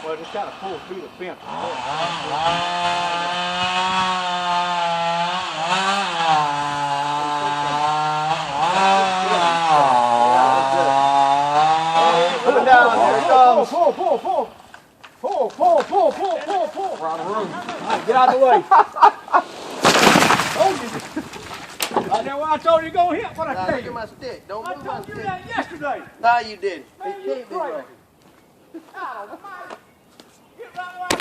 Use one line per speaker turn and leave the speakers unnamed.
Well, just kind of pull through the fence. Coming down, there it comes. Pull. We're out of room. Right, get out of the way. Told you. I know why I told you to go hit what I tell you.
Look at my stick. Don't
I
move my
told you
stick.
that yesterday.
No, you didn't.
Man,
It
you
can't be
crazy.
right.
God almighty. Get right away.